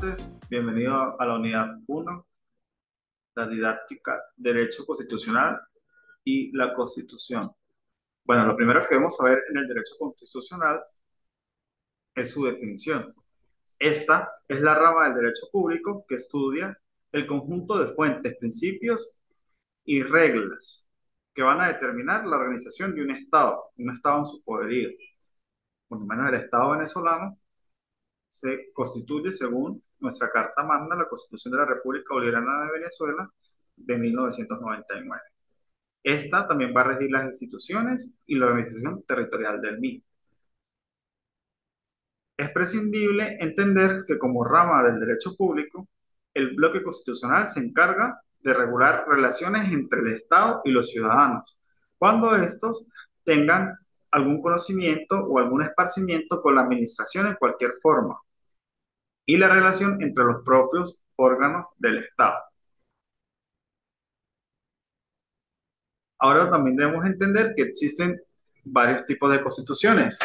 noches, bienvenido a la unidad uno, la didáctica, Derecho Constitucional y la Constitución. Bueno, lo primero que debemos saber en el derecho constitucional es su definición. Esta es la rama del derecho público que estudia el conjunto de fuentes, principios y reglas que van a determinar la organización de un Estado en su poderío. Por lo menos el Estado venezolano se constituye según nuestra Carta Magna, la Constitución de la República Bolivariana de Venezuela de 1999. Esta también va a regir las instituciones y la organización territorial del mismo. Es prescindible entender que como rama del derecho público, el bloque constitucional se encarga de regular relaciones entre el Estado y los ciudadanos, cuando estos tengan algún conocimiento o algún esparcimiento con la administración en cualquier forma, y la relación entre los propios órganos del Estado. Ahora también debemos entender que existen varios tipos de constituciones,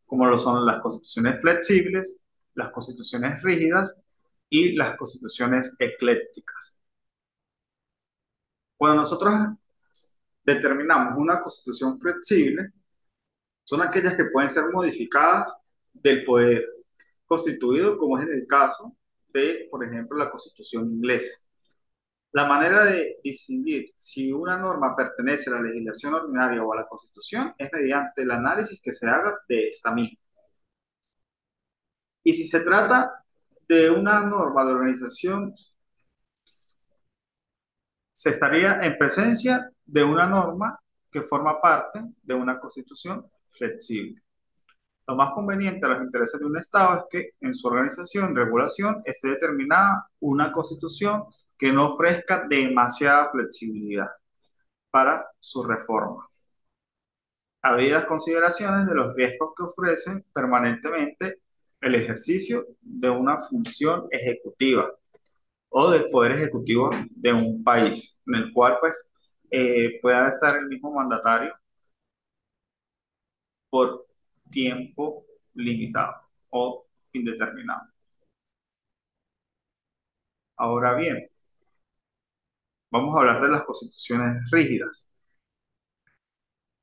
como lo son las constituciones flexibles, las constituciones rígidas y las constituciones eclécticas. Cuando nosotros determinamos una constitución flexible, son aquellas que pueden ser modificadas del poder constituido, como es en el caso de, por ejemplo, la constitución inglesa. La manera de distinguir si una norma pertenece a la legislación ordinaria o a la Constitución es mediante el análisis que se haga de esta misma. Y si se trata de una norma de organización, se estaría en presencia de una norma que forma parte de una Constitución flexible. Lo más conveniente a los intereses de un Estado es que en su organización, regulación, esté determinada una Constitución que no ofrezca demasiada flexibilidad para su reforma. Habidas consideraciones de los riesgos que ofrecen permanentemente el ejercicio de una función ejecutiva o del poder ejecutivo de un país, en el cual pues pueda estar el mismo mandatario por tiempo limitado o indeterminado. Ahora bien, vamos a hablar de las constituciones rígidas.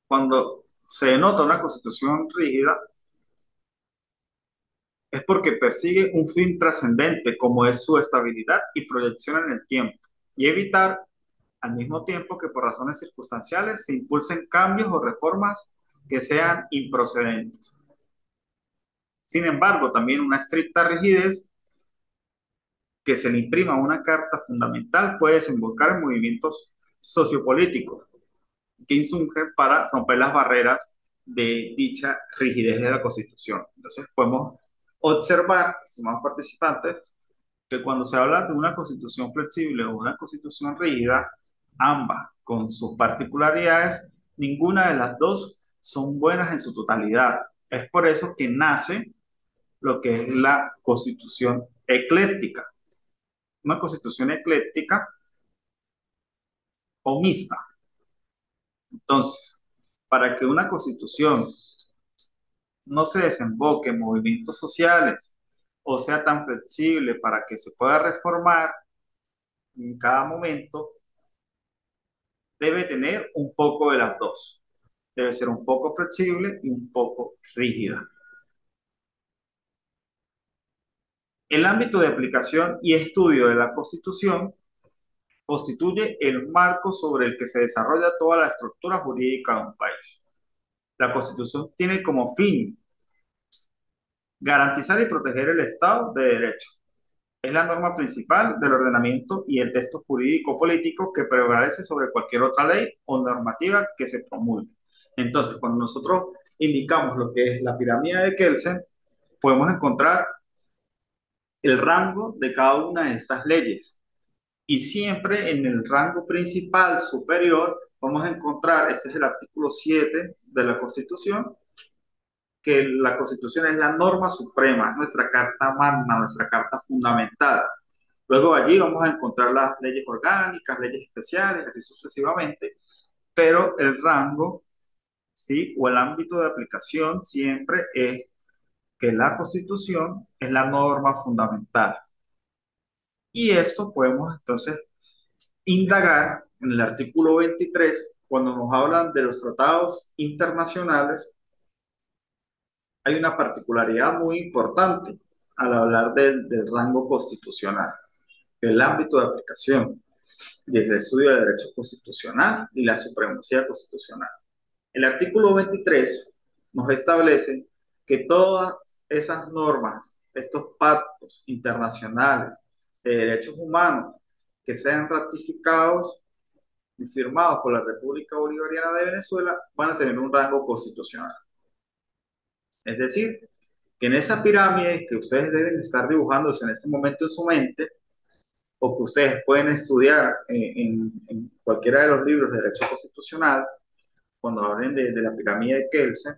Cuando se denota una constitución rígida, es porque persigue un fin trascendente como es su estabilidad y proyección en el tiempo, y evitar al mismo tiempo que por razones circunstanciales se impulsen cambios o reformas que sean improcedentes. Sin embargo, también una estricta rigidez que se le imprima a una carta fundamental puede desembocar en movimientos sociopolíticos que insurgen para romper las barreras de dicha rigidez de la Constitución. Entonces, podemos observar, estimados participantes, que cuando se habla de una constitución flexible o una constitución rígida, ambas con sus particularidades, ninguna de las dos son buenas en su totalidad. Es por eso que nace lo que es la constitución ecléctica. Una constitución ecléctica o mixta. Entonces, para que una constitución no se desemboque en movimientos sociales o sea tan flexible para que se pueda reformar en cada momento, debe tener un poco de las dos. Debe ser un poco flexible y un poco rígida. El ámbito de aplicación y estudio de la Constitución constituye el marco sobre el que se desarrolla toda la estructura jurídica de un país. La Constitución tiene como fin garantizar y proteger el Estado de Derecho. Es la norma principal del ordenamiento y el texto jurídico político que prevalece sobre cualquier otra ley o normativa que se promulgue. Entonces, cuando nosotros indicamos lo que es la pirámide de Kelsen, podemos encontrar el rango de cada una de estas leyes. Y siempre en el rango principal superior vamos a encontrar, este es el artículo 7 de la Constitución, que la Constitución es la norma suprema, es nuestra carta magna, nuestra carta fundamental. Luego allí vamos a encontrar las leyes orgánicas, leyes especiales, así sucesivamente, pero el rango, ¿sí? O el ámbito de aplicación siempre es que la Constitución es la norma fundamental. Y esto podemos entonces indagar en el artículo 23 cuando nos hablan de los tratados internacionales. Hay una particularidad muy importante al hablar del rango constitucional, del ámbito de aplicación, del estudio de derecho constitucional y la supremacía constitucional. El artículo 23 nos establece que todas esas normas, estos pactos internacionales de derechos humanos que sean ratificados y firmados por la República Bolivariana de Venezuela van a tener un rango constitucional. Es decir, que en esa pirámide que ustedes deben estar dibujándose en ese momento en su mente, o que ustedes pueden estudiar en cualquiera de los libros de derecho constitucional, cuando hablen de la pirámide de Kelsen,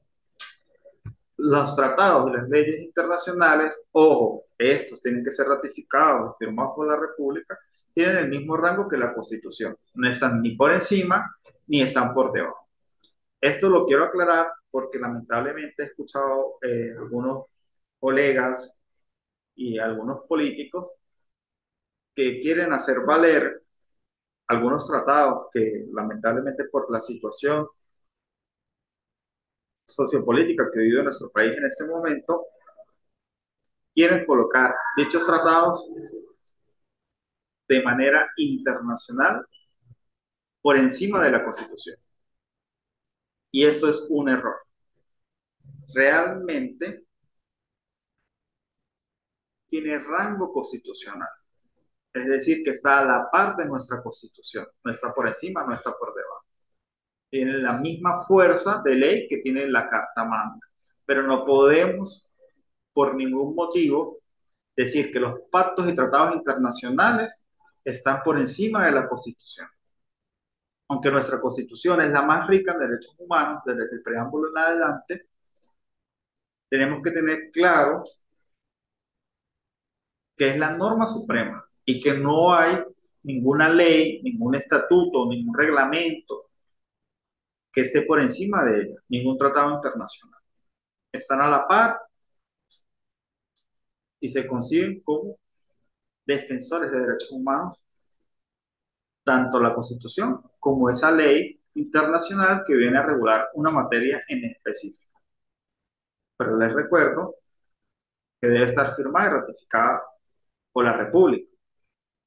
los tratados y las leyes internacionales, ojo, estos tienen que ser ratificados y firmados por la República, tienen el mismo rango que la Constitución. No están ni por encima ni están por debajo. Esto lo quiero aclarar porque lamentablemente he escuchado algunos colegas y algunos políticos que quieren hacer valer algunos tratados que lamentablemente por la situación sociopolítica que vive nuestro país en este momento, quieren colocar dichos tratados de manera internacional por encima de la Constitución. Y esto es un error. Realmente tiene rango constitucional. Es decir, que está a la par de nuestra Constitución. No está por encima, no está por debajo. Tiene la misma fuerza de ley que tiene la Carta Magna. Pero no podemos, por ningún motivo, decir que los pactos y tratados internacionales están por encima de la Constitución. Aunque nuestra Constitución es la más rica en derechos humanos, desde el preámbulo en adelante, tenemos que tener claro que es la norma suprema y que no hay ninguna ley, ningún estatuto, ningún reglamento que esté por encima de ella, ningún tratado internacional. Están a la par y se conciben como defensores de derechos humanos, tanto la Constitución como esa ley internacional que viene a regular una materia en específico. Pero les recuerdo que debe estar firmada y ratificada por la República.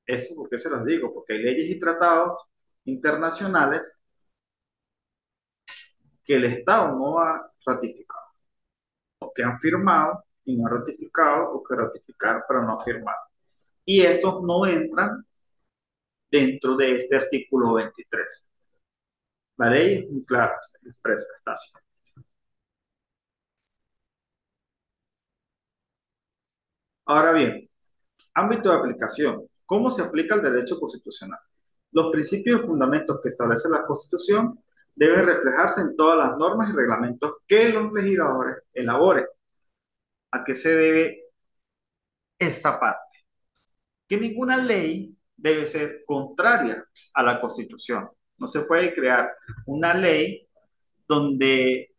Esto porque se los digo, porque hay leyes y tratados internacionales que el Estado no ha ratificado, o que han firmado y no han ratificado, o que ratificaron pero no firmaron. Y estos no entran dentro de este artículo 23. La ley es muy clara, expresa, está así. Ahora bien, ámbito de aplicación. ¿Cómo se aplica el derecho constitucional? Los principios y fundamentos que establece la Constitución deben reflejarse en todas las normas y reglamentos que los legisladores elaboren. ¿A qué se debe esta parte? Que ninguna ley debe ser contraria a la Constitución. No se puede crear una ley donde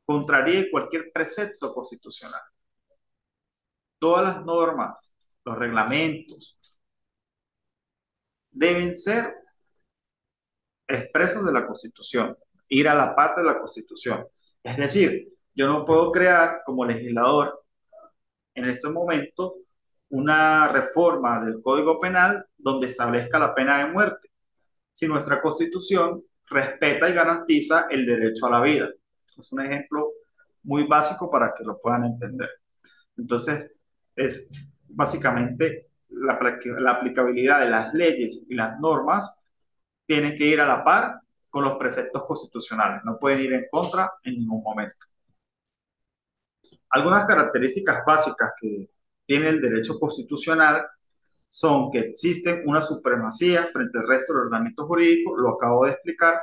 contraríe cualquier precepto constitucional. Todas las normas, los reglamentos, deben ser expresos de la Constitución, ir a la parte de la Constitución. Es decir, yo no puedo crear como legislador en este momento una reforma del Código Penal donde establezca la pena de muerte, si nuestra Constitución respeta y garantiza el derecho a la vida. Es un ejemplo muy básico para que lo puedan entender. Entonces, es básicamente la aplicabilidad de las leyes y las normas tienen que ir a la par con los preceptos constitucionales, no pueden ir en contra en ningún momento. Algunas características básicas que tiene el derecho constitucional son que existe una supremacía frente al resto del ordenamiento jurídico, lo acabo de explicar,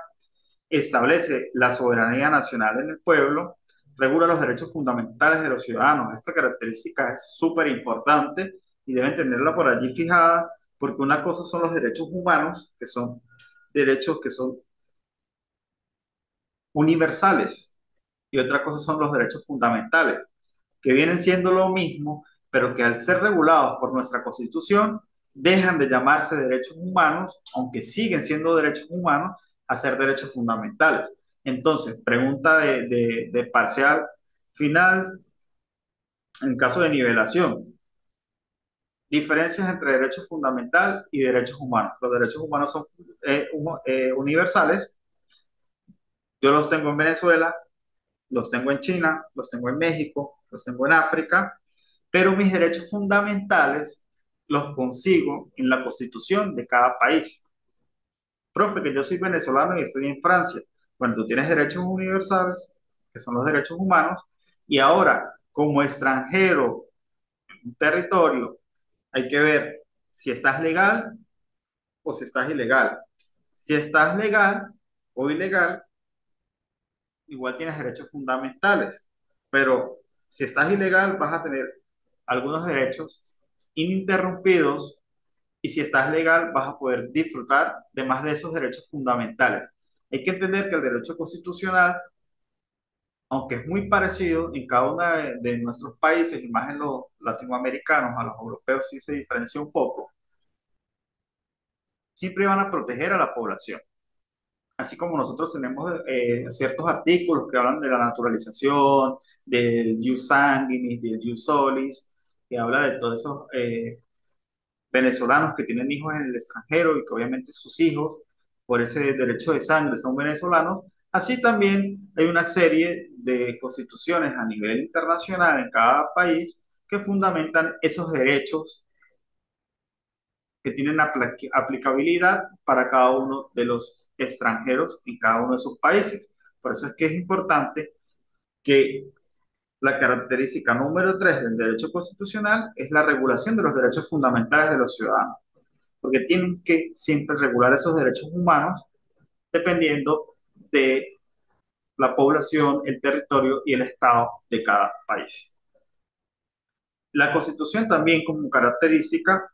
establece la soberanía nacional en el pueblo, regula los derechos fundamentales de los ciudadanos. Esta característica es súper importante y deben tenerla por allí fijada, porque una cosa son los derechos humanos, que son derechos que son universales, y otra cosa son los derechos fundamentales, que vienen siendo lo mismo, pero que al ser regulados por nuestra Constitución, dejan de llamarse derechos humanos, aunque siguen siendo derechos humanos, a ser derechos fundamentales. Entonces, pregunta de parcial final, en caso de nivelación, diferencias entre derechos fundamentales y derechos humanos. Los derechos humanos son universales. Yo los tengo en Venezuela, los tengo en China, los tengo en México, los tengo en África, pero mis derechos fundamentales los consigo en la constitución de cada país. Profe, que yo soy venezolano y estoy en Francia. Bueno, tú tienes derechos universales, que son los derechos humanos, y ahora, como extranjero en un territorio, hay que ver si estás legal o si estás ilegal. Si estás legal o ilegal, igual tienes derechos fundamentales, pero si estás ilegal vas a tener algunos derechos ininterrumpidos y si estás legal vas a poder disfrutar de más de esos derechos fundamentales. Hay que entender que el derecho constitucional, aunque es muy parecido en cada uno de nuestros países y más en los latinoamericanos, a los europeos sí se diferencia un poco, siempre van a proteger a la población. Así como nosotros tenemos ciertos artículos que hablan de la naturalización, del ius sanguinis, del ius solis, que habla de todos esos venezolanos que tienen hijos en el extranjero y que obviamente sus hijos, por ese derecho de sangre, son venezolanos. Así también hay una serie de constituciones a nivel internacional en cada país que fundamentan esos derechos que tienen aplicabilidad para cada uno de los extranjeros en cada uno de sus países. Por eso es que es importante que la característica número 3 del derecho constitucional es la regulación de los derechos fundamentales de los ciudadanos, porque tienen que siempre regular esos derechos humanos dependiendo de la población, el territorio y el estado de cada país. La Constitución también como característica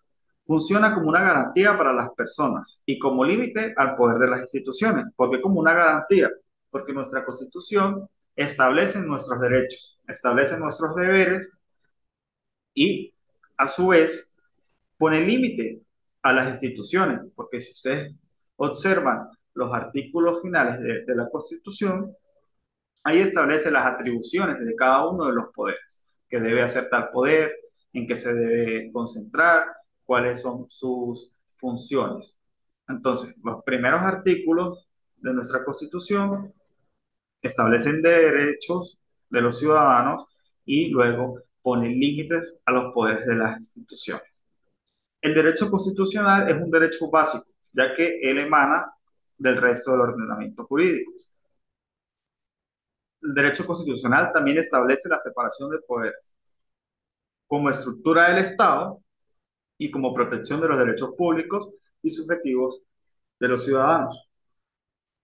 funciona como una garantía para las personas y como límite al poder de las instituciones. ¿Por qué como una garantía? Porque nuestra Constitución establece nuestros derechos, establece nuestros deberes y a su vez pone límite a las instituciones, porque si ustedes observan los artículos finales de la Constitución, ahí establece las atribuciones de cada uno de los poderes, que debe hacer tal poder, en qué se debe concentrar, cuáles son sus funciones. Entonces, los primeros artículos de nuestra Constitución establecen derechos de los ciudadanos y luego ponen límites a los poderes de las instituciones. El derecho constitucional es un derecho básico, ya que él emana del resto del ordenamiento jurídico. El derecho constitucional también establece la separación de poderes como estructura del Estado y como protección de los derechos públicos y subjetivos de los ciudadanos.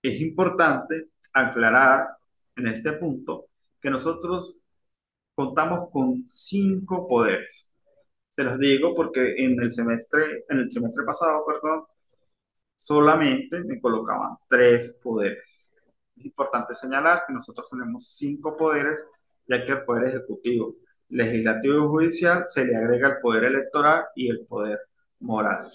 Es importante aclarar en este punto que nosotros contamos con 5 poderes. Se los digo porque en el trimestre pasado, perdón, solamente me colocaban 3 poderes. Es importante señalar que nosotros tenemos 5 poderes, ya que al poder ejecutivo, legislativo y judicial se le agrega el poder electoral y el poder moral.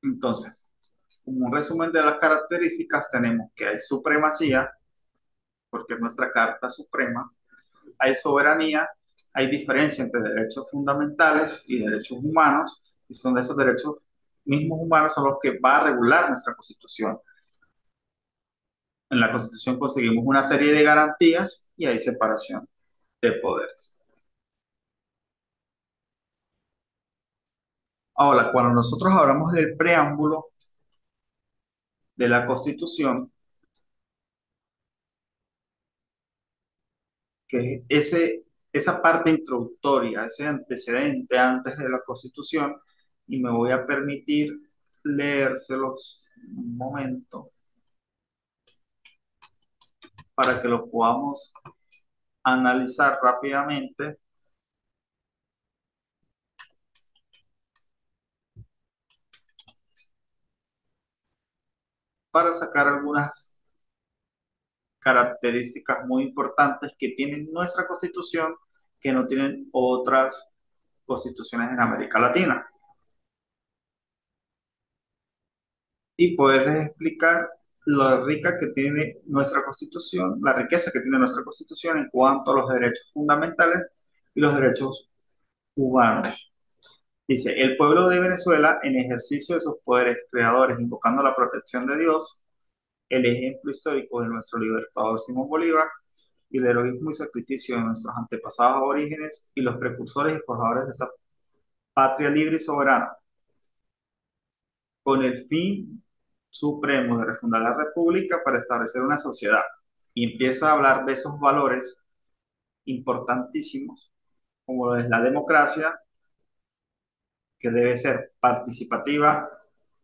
Entonces, como un resumen de las características, tenemos que hay supremacía, porque es nuestra carta suprema, hay soberanía, hay diferencia entre derechos fundamentales y derechos humanos, y son de esos derechos mismos humanos son los que va a regular nuestra Constitución. En la Constitución conseguimos una serie de garantías y hay separación de poderes. Ahora, cuando nosotros hablamos del preámbulo de la Constitución, que es esa parte introductoria, ese antecedente antes de la Constitución, y me voy a permitir leérselos un momento para que lo podamos analizar rápidamente para sacar algunas características muy importantes que tiene nuestra Constitución que no tienen otras constituciones en América Latina. Y poderles explicar lo rica que tiene nuestra Constitución, la riqueza que tiene nuestra Constitución en cuanto a los derechos fundamentales y los derechos humanos. Dice, el pueblo de Venezuela, en ejercicio de sus poderes creadores, invocando la protección de Dios, el ejemplo histórico de nuestro libertador Simón Bolívar y el heroísmo y sacrificio de nuestros antepasados aborígenes y los precursores y forjadores de esa patria libre y soberana, con el fin supremo de refundar la República para establecer una sociedad. Y empieza a hablar de esos valores importantísimos, como lo es la democracia, que debe ser participativa,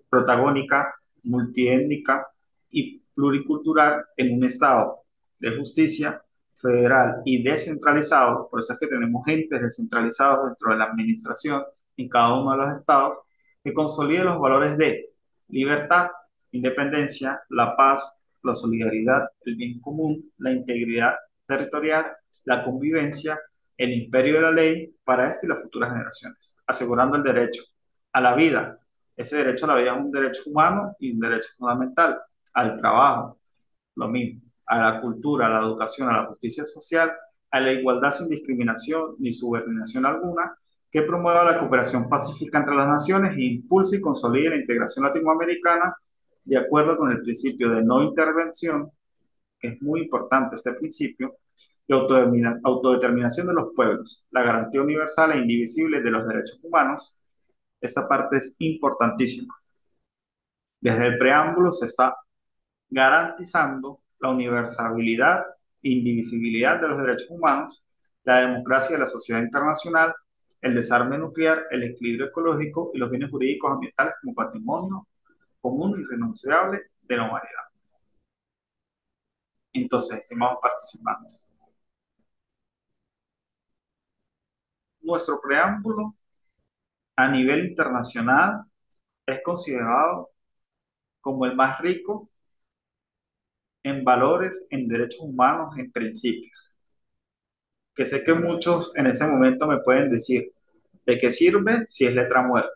protagónica, multiétnica y pluricultural en un Estado de justicia federal y descentralizado. Por eso es que tenemos entes descentralizados dentro de la administración en cada uno de los estados, que consolide los valores de libertad, independencia, la paz, la solidaridad, el bien común, la integridad territorial, la convivencia, el imperio de la ley para esta y las futuras generaciones, asegurando el derecho a la vida. Ese derecho a la vida es un derecho humano y un derecho fundamental. Al trabajo, lo mismo. A la cultura, a la educación, a la justicia social, a la igualdad sin discriminación ni subordinación alguna, que promueva la cooperación pacífica entre las naciones e impulse y consolide la integración latinoamericana de acuerdo con el principio de no intervención, que es muy importante este principio, y autodeterminación de los pueblos, la garantía universal e indivisible de los derechos humanos. Esta parte es importantísima. Desde el preámbulo se está garantizando la universalidad e indivisibilidad de los derechos humanos, la democracia de la sociedad internacional, el desarme nuclear, el equilibrio ecológico y los bienes jurídicos ambientales como patrimonio común y irrenunciable de la humanidad. Entonces, estimados participantes, nuestro preámbulo a nivel internacional es considerado como el más rico en valores, en derechos humanos, en principios. Que sé que muchos en ese momento me pueden decir, ¿de qué sirve si es letra muerta?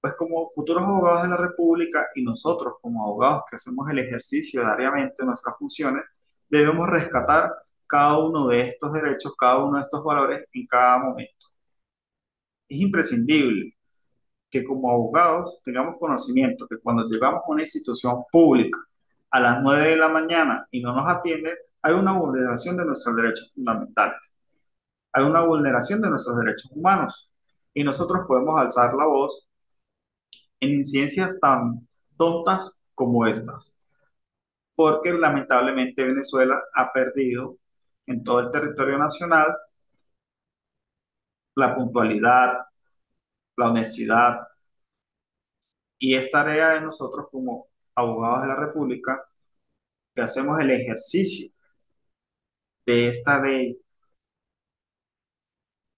Pues como futuros abogados de la República y nosotros como abogados que hacemos el ejercicio diariamente de nuestras funciones, debemos rescatar cada uno de estos derechos, cada uno de estos valores en cada momento. Es imprescindible que como abogados tengamos conocimiento que cuando llegamos a una institución pública a las 9 de la mañana y no nos atiende, hay una vulneración de nuestros derechos fundamentales, hay una vulneración de nuestros derechos humanos y nosotros podemos alzar la voz en incidencias tan tontas como estas, porque lamentablemente Venezuela ha perdido en todo el territorio nacional la puntualidad, la honestidad, y es tarea de nosotros como abogados de la República que hacemos el ejercicio de esta ley,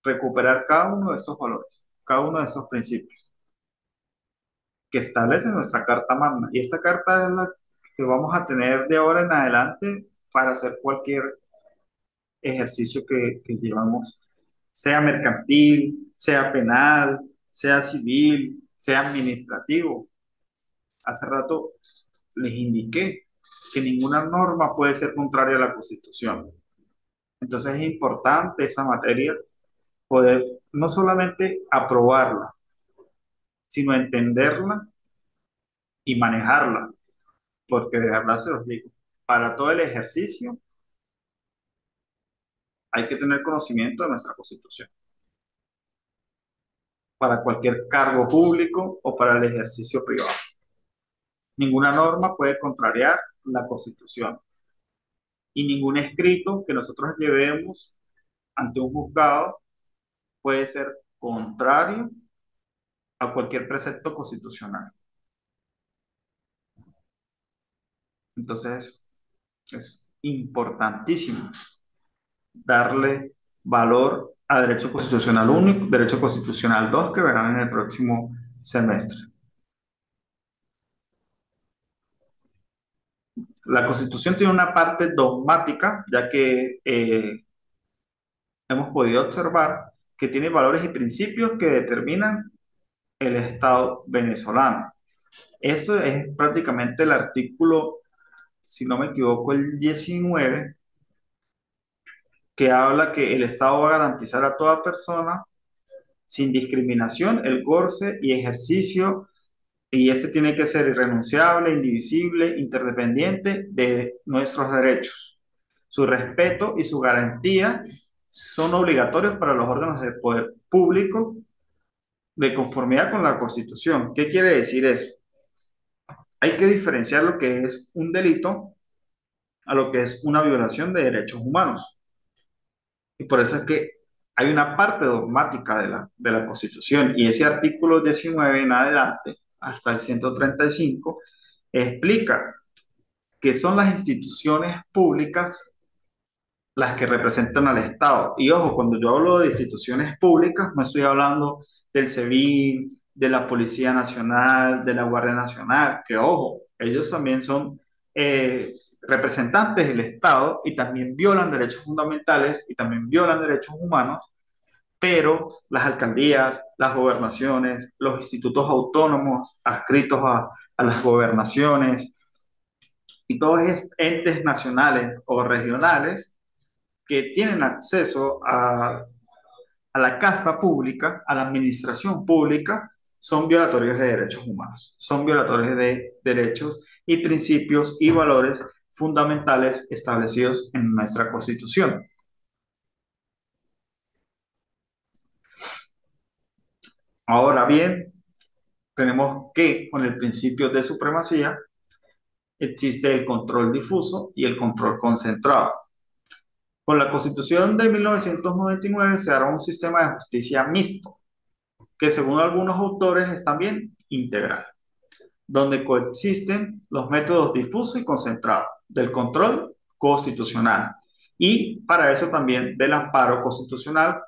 recuperar cada uno de estos valores, cada uno de estos principios que establece nuestra Carta Magna. Y esta carta es la que vamos a tener de ahora en adelante para hacer cualquier ejercicio que llevamos, sea mercantil, sea penal, sea civil, sea administrativo. Hace rato les indiqué que ninguna norma puede ser contraria a la Constitución. Entonces es importante esa materia poder no solamente aprobarla, sino entenderla y manejarla, porque de verdad se los digo, para todo el ejercicio hay que tener conocimiento de nuestra Constitución, para cualquier cargo público o para el ejercicio privado. Ninguna norma puede contrariar la Constitución y ningún escrito que nosotros llevemos ante un juzgado puede ser contrario a cualquier precepto constitucional. Entonces, es importantísimo darle valor a derecho constitucional 1 y derecho constitucional 2 que verán en el próximo semestre. La Constitución tiene una parte dogmática, ya que hemos podido observar que tiene valores y principios que determinan el Estado venezolano. Esto es prácticamente el artículo, si no me equivoco, el 19, que habla que el Estado va a garantizar a toda persona, sin discriminación, el goce y ejercicio, y este tiene que ser irrenunciable, indivisible, interdependiente de nuestros derechos. Su respeto y su garantía son obligatorios para los órganos del poder público de conformidad con la Constitución. ¿Qué quiere decir eso? Hay que diferenciar lo que es un delito a lo que es una violación de derechos humanos. Y por eso es que hay una parte dogmática de la Constitución, y ese artículo 19 en adelante, hasta el 135, explica que son las instituciones públicas las que representan al Estado. Y ojo, cuando yo hablo de instituciones públicas, no estoy hablando del SEBIN, de la Policía Nacional, de la Guardia Nacional, que ojo, ellos también son representantes del Estado y también violan derechos fundamentales y también violan derechos humanos, pero las alcaldías, las gobernaciones, los institutos autónomos adscritos a las gobernaciones y todos esos entes nacionales o regionales que tienen acceso a la casta pública, a la administración pública, son violatorios de derechos humanos, son violatorios de derechos y principios y valores fundamentales establecidos en nuestra Constitución. Ahora bien, tenemos que con el principio de supremacía existe el control difuso y el control concentrado. Con la Constitución de 1999 se dará un sistema de justicia mixto, que según algunos autores es también integral, donde coexisten los métodos difuso y concentrado del control constitucional y para eso también del amparo constitucional,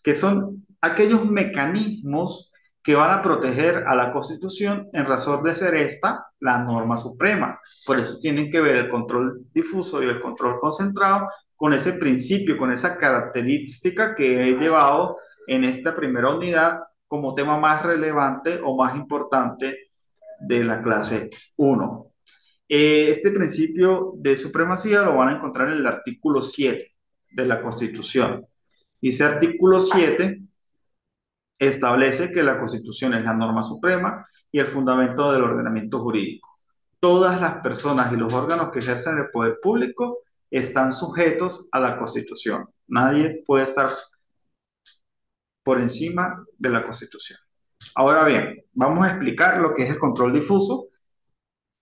que son aquellos mecanismos que van a proteger a la Constitución en razón de ser esta la norma suprema. Por eso tienen que ver el control difuso y el control concentrado con ese principio, con esa característica que he llevado en esta primera unidad como tema más relevante o más importante de la clase 1. Este principio de supremacía lo van a encontrar en el artículo 7 de la Constitución. Y ese artículo 7 establece que la Constitución es la norma suprema y el fundamento del ordenamiento jurídico. Todas las personas y los órganos que ejercen el poder público están sujetos a la Constitución. Nadie puede estar por encima de la Constitución. Ahora bien, vamos a explicar lo que es el control difuso,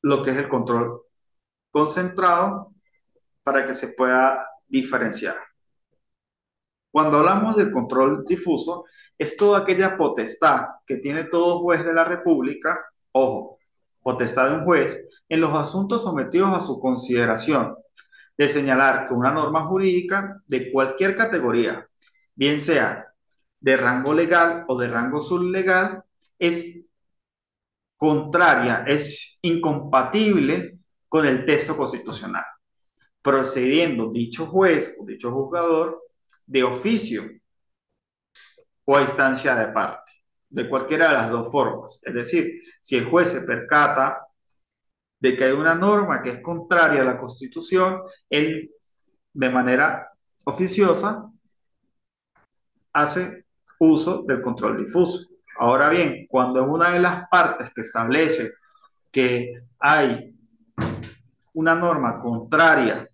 lo que es el control concentrado, para que se pueda diferenciar. Cuando hablamos del control difuso, es toda aquella potestad que tiene todo juez de la República, ojo, potestad de un juez, en los asuntos sometidos a su consideración, de señalar que una norma jurídica de cualquier categoría, bien sea de rango legal o de rango sublegal, es contraria, es incompatible con el texto constitucional, procediendo dicho juez o dicho juzgador de oficio o a instancia de parte, de cualquiera de las dos formas. Es decir, si el juez se percata de que hay una norma que es contraria a la Constitución, él de manera oficiosa hace uso del control difuso. Ahora bien, cuando es una de las partes que establece que hay una norma contraria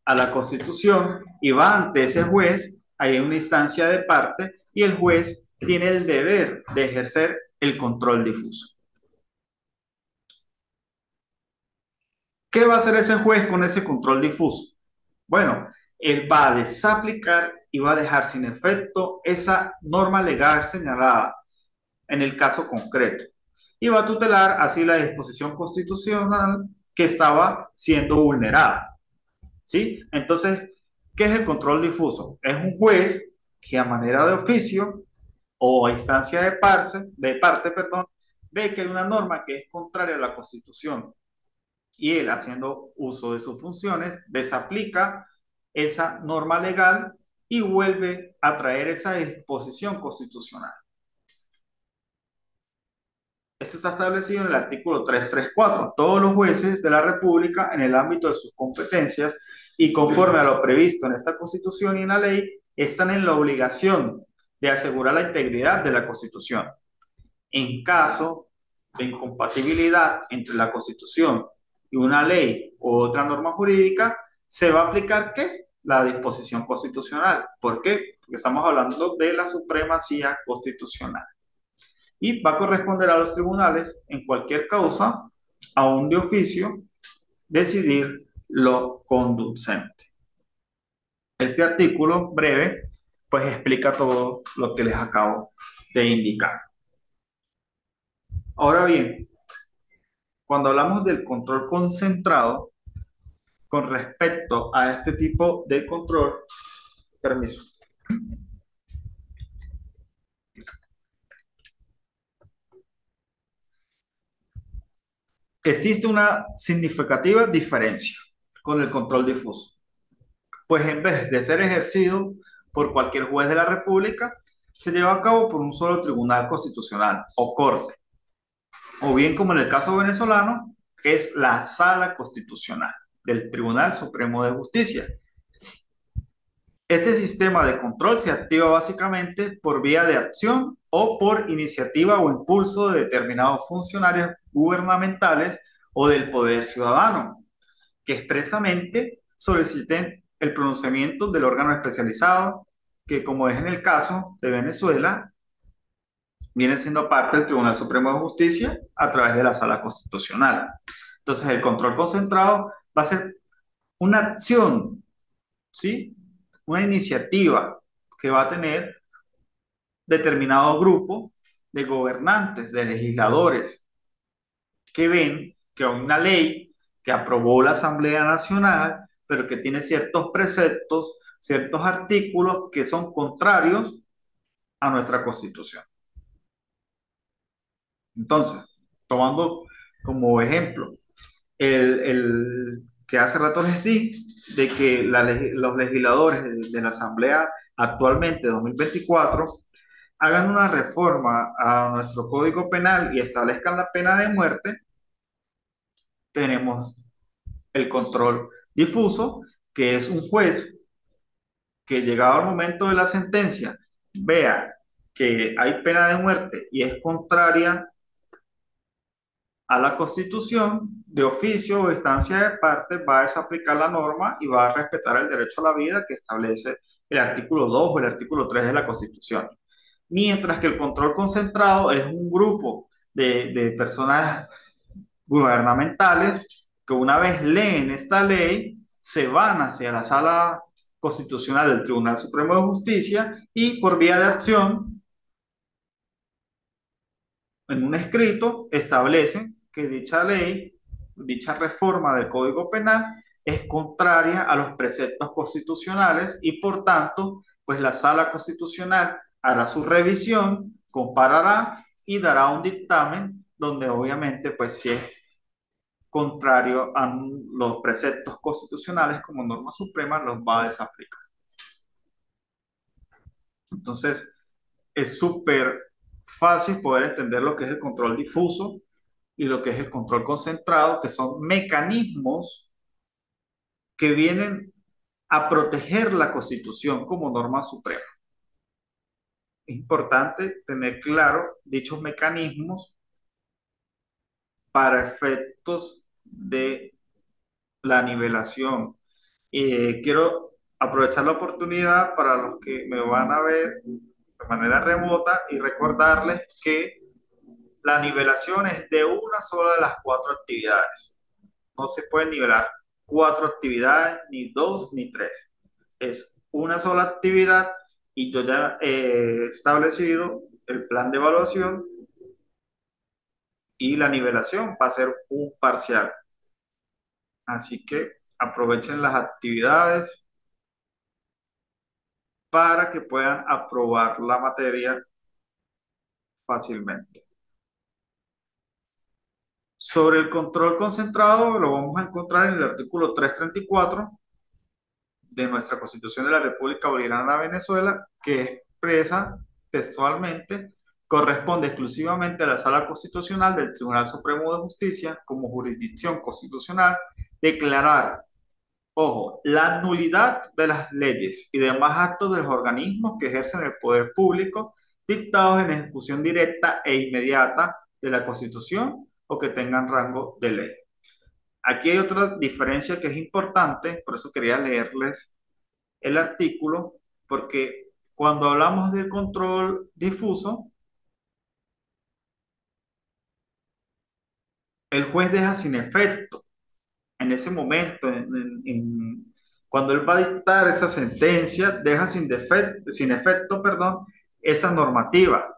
a la Constitución y va ante ese juez, hay una instancia de parte y el juez tiene el deber de ejercer el control difuso. ¿Qué va a hacer ese juez con ese control difuso? Bueno, él va a desaplicar y va a dejar sin efecto esa norma legal señalada en el caso concreto y va a tutelar así la disposición constitucional que estaba siendo vulnerada. ¿Sí? Entonces, ¿qué es el control difuso? Es un juez que a manera de oficio o a instancia de parte, perdón, ve que hay una norma que es contraria a la Constitución y él, haciendo uso de sus funciones, desaplica esa norma legal y vuelve a traer esa disposición constitucional. Esto está establecido en el artículo 334. Todos los jueces de la República, en el ámbito de sus competencias y conforme a lo previsto en esta Constitución y en la ley, están en la obligación de asegurar la integridad de la Constitución. En caso de incompatibilidad entre la Constitución y una ley u otra norma jurídica, se va a aplicar ¿qué? La disposición constitucional. ¿Por qué? Porque estamos hablando de la supremacía constitucional. Y va a corresponder a los tribunales, en cualquier causa, aún de oficio, decidir lo conducente. Este artículo breve, pues explica todo lo que les acabo de indicar. Ahora bien, cuando hablamos del control concentrado, con respecto a este tipo de control, permiso, existe una significativa diferencia con el control difuso. Pues en vez de ser ejercido por cualquier juez de la República, se lleva a cabo por un solo tribunal constitucional o corte, o bien como en el caso venezolano, que es la Sala Constitucional del Tribunal Supremo de Justicia. Este sistema de control se activa básicamente por vía de acción o por iniciativa o impulso de determinados funcionarios gubernamentales o del poder ciudadano, que expresamente soliciten el pronunciamiento del órgano especializado, que como es en el caso de Venezuela, viene siendo parte del Tribunal Supremo de Justicia a través de la Sala Constitucional. Entonces, el control concentrado va a ser una acción, ¿sí? Una iniciativa que va a tener determinado grupo de gobernantes, de legisladores, que ven que una ley que aprobó la Asamblea Nacional, pero que tiene ciertos preceptos, ciertos artículos que son contrarios a nuestra Constitución. Entonces, tomando como ejemplo el que hace rato les di, de que los legisladores de la Asamblea actualmente, 2024, hagan una reforma a nuestro Código Penal y establezcan la pena de muerte, tenemos el control difuso, que es un juez que llegado al momento de la sentencia vea que hay pena de muerte y es contraria a la Constitución, de oficio o instancia de parte, va a desaplicar la norma y va a respetar el derecho a la vida que establece el artículo 2 o el artículo 3 de la Constitución. Mientras que el control concentrado es un grupo de personas gubernamentales que una vez leen esta ley, se van hacia la sala constitucional del Tribunal Supremo de Justicia y por vía de acción, en un escrito, establecen que dicha ley, dicha reforma del Código Penal es contraria a los preceptos constitucionales y por tanto, pues la sala constitucional hará su revisión, comparará y dará un dictamen donde obviamente, pues si es contrario a los preceptos constitucionales como norma suprema, los va a desaplicar. Entonces, es súper fácil poder entender lo que es el control difuso y lo que es el control concentrado, que son mecanismos que vienen a proteger la Constitución como norma suprema. Es importante tener claro dichos mecanismos para efectos de la nivelación. Quiero aprovechar la oportunidad para los que me van a ver de manera remota y recordarles que la nivelación es de una sola de las cuatro actividades. No se pueden nivelar cuatro actividades, ni dos, ni tres. Es una sola actividad y yo ya he establecido el plan de evaluación y la nivelación va a ser un parcial. Así que aprovechen las actividades para que puedan aprobar la materia fácilmente. Sobre el control concentrado, lo vamos a encontrar en el artículo 334 de nuestra Constitución de la República Bolivariana de Venezuela, que expresa textualmente: corresponde exclusivamente a la Sala Constitucional del Tribunal Supremo de Justicia, como jurisdicción constitucional, declarar, ojo, la nulidad de las leyes y demás actos de los organismos que ejercen el poder público dictados en ejecución directa e inmediata de la Constitución o que tengan rango de ley. Aquí hay otra diferencia que es importante, por eso quería leerles el artículo, porque cuando hablamos del control difuso, el juez deja sin efecto en ese momento, cuando él va a dictar esa sentencia, deja sin efecto, perdón, esa normativa.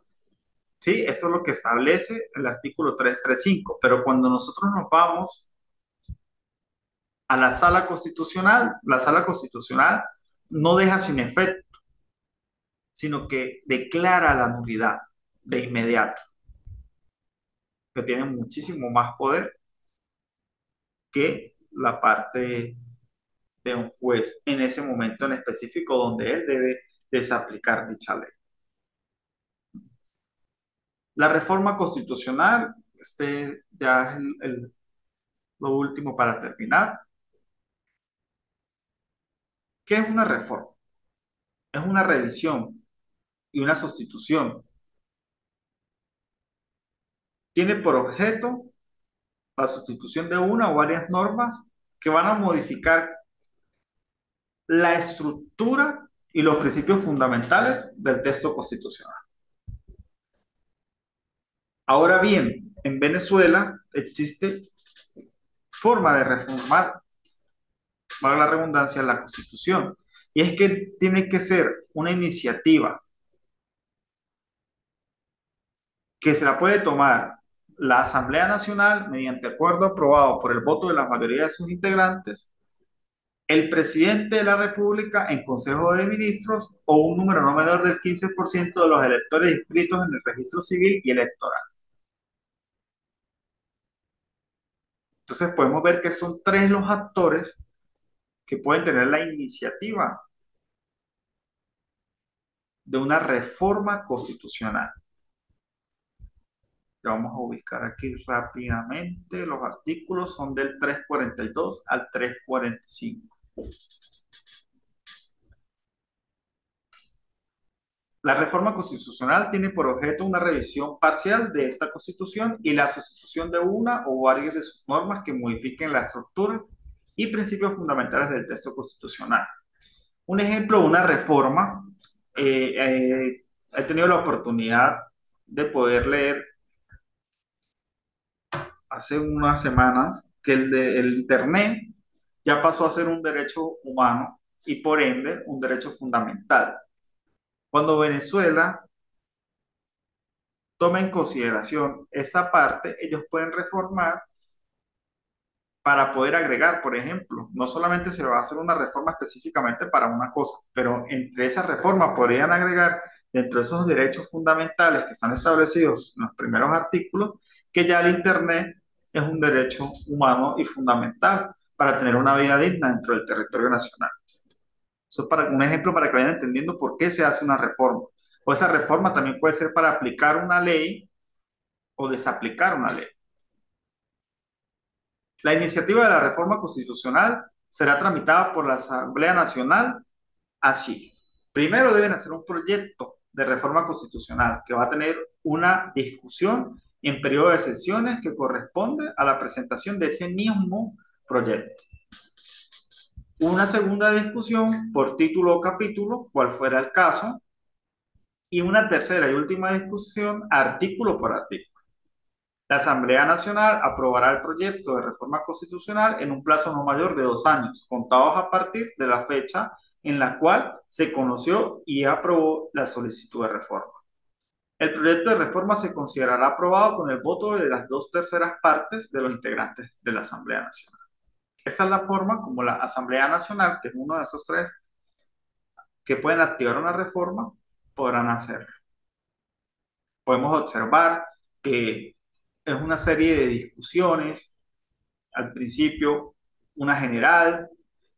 ¿Sí? Eso es lo que establece el artículo 335. Pero cuando nosotros nos vamos a la sala constitucional no deja sin efecto, sino que declara la nulidad de inmediato, que tiene muchísimo más poder que la parte de un juez en ese momento en específico donde él debe desaplicar dicha ley. La reforma constitucional, este ya es lo último para terminar. ¿Qué es una reforma? Es una revisión y una sustitución. Tiene por objeto la sustitución de una o varias normas que van a modificar la estructura y los principios fundamentales del texto constitucional. Ahora bien, en Venezuela existe forma de reformar, valga la redundancia, la Constitución. Y es que tiene que ser una iniciativa que se la puede tomar la Asamblea Nacional mediante acuerdo aprobado por el voto de la mayoría de sus integrantes, el presidente de la República en Consejo de Ministros o un número no menor del 15% de los electores inscritos en el registro civil y electoral. Entonces podemos ver que son tres los actores que pueden tener la iniciativa de una reforma constitucional. Vamos a ubicar aquí rápidamente. Los artículos son del 342 al 345. La reforma constitucional tiene por objeto una revisión parcial de esta constitución y la sustitución de una o varias de sus normas que modifiquen la estructura y principios fundamentales del texto constitucional. Un ejemplo de una reforma, he tenido la oportunidad de poder leer hace unas semanas que el Internet ya pasó a ser un derecho humano y por ende un derecho fundamental. Cuando Venezuela toma en consideración esta parte, ellos pueden reformar para poder agregar, por ejemplo, no solamente se va a hacer una reforma específicamente para una cosa, pero entre esas reformas podrían agregar dentro de esos derechos fundamentales que están establecidos en los primeros artículos, que ya el Internet es un derecho humano y fundamental para tener una vida digna dentro del territorio nacional. Eso es para, un ejemplo para que vayan entendiendo por qué se hace una reforma. O esa reforma también puede ser para aplicar una ley o desaplicar una ley. La iniciativa de la reforma constitucional será tramitada por la Asamblea Nacional así. Primero deben hacer un proyecto de reforma constitucional que va a tener una discusión en periodo de sesiones que corresponde a la presentación de ese mismo proyecto. Una segunda discusión por título o capítulo, cual fuera el caso, y una tercera y última discusión artículo por artículo. La Asamblea Nacional aprobará el proyecto de reforma constitucional en un plazo no mayor de 2 años, contados a partir de la fecha en la cual se conoció y aprobó la solicitud de reforma. El proyecto de reforma se considerará aprobado con el voto de las 2/3 partes de los integrantes de la Asamblea Nacional. Esa es la forma como la Asamblea Nacional, que es uno de esos tres que pueden activar una reforma, podrán hacerlo. Podemos observar que es una serie de discusiones, al principio una general,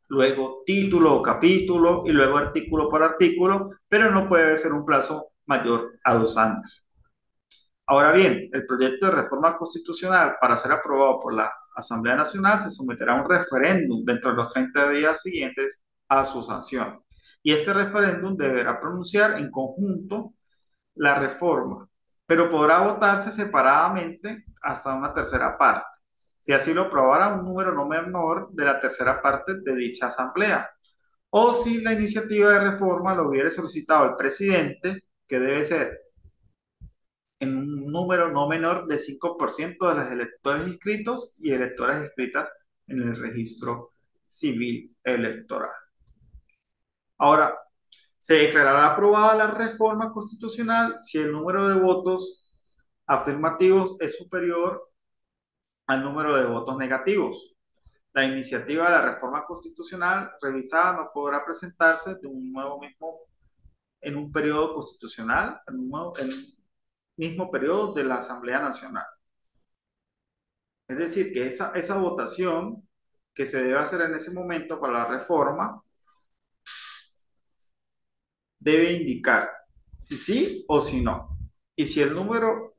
luego título o capítulo y luego artículo por artículo, pero no puede ser un plazo mayor a 2 años. Ahora bien, el proyecto de reforma constitucional para ser aprobado por la Asamblea Nacional se someterá a un referéndum dentro de los 30 días siguientes a su sanción. Y este referéndum deberá pronunciar en conjunto la reforma, pero podrá votarse separadamente hasta una tercera parte, si así lo aprobara un número no menor de la tercera parte de dicha asamblea, o si la iniciativa de reforma lo hubiera solicitado el presidente, que debe ser en un número no menor de 5% de los electores inscritos y electoras inscritas en el registro civil electoral. Ahora, se declarará aprobada la reforma constitucional si el número de votos afirmativos es superior al número de votos negativos. La iniciativa de la reforma constitucional revisada no podrá presentarse de un nuevo mismo en un periodo constitucional, en un mismo periodo de la Asamblea Nacional. Es decir, que esa votación que se debe hacer en ese momento para la reforma debe indicar si sí o si no. Y si el número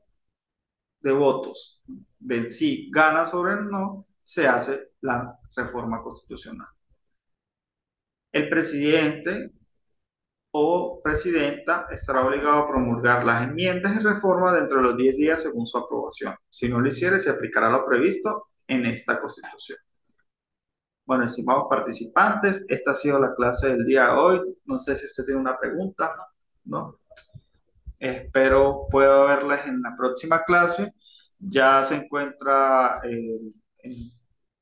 de votos del sí gana sobre el no, se hace la reforma constitucional. El presidente o presidenta estará obligado a promulgar las enmiendas y reformas dentro de los 10 días según su aprobación. Si no lo hiciere, se aplicará lo previsto en esta Constitución. Bueno, estimados participantes, esta ha sido la clase del día de hoy. No sé si usted tiene una pregunta, ¿no? Espero pueda verles en la próxima clase. Ya se encuentra el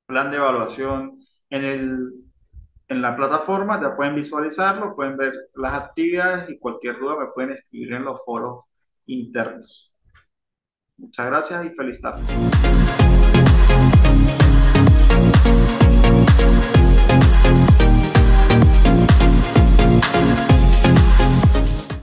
plan de evaluación en la plataforma, ya pueden visualizarlo, pueden ver las actividades y cualquier duda me pueden escribir en los foros internos. Muchas gracias y feliz tarde.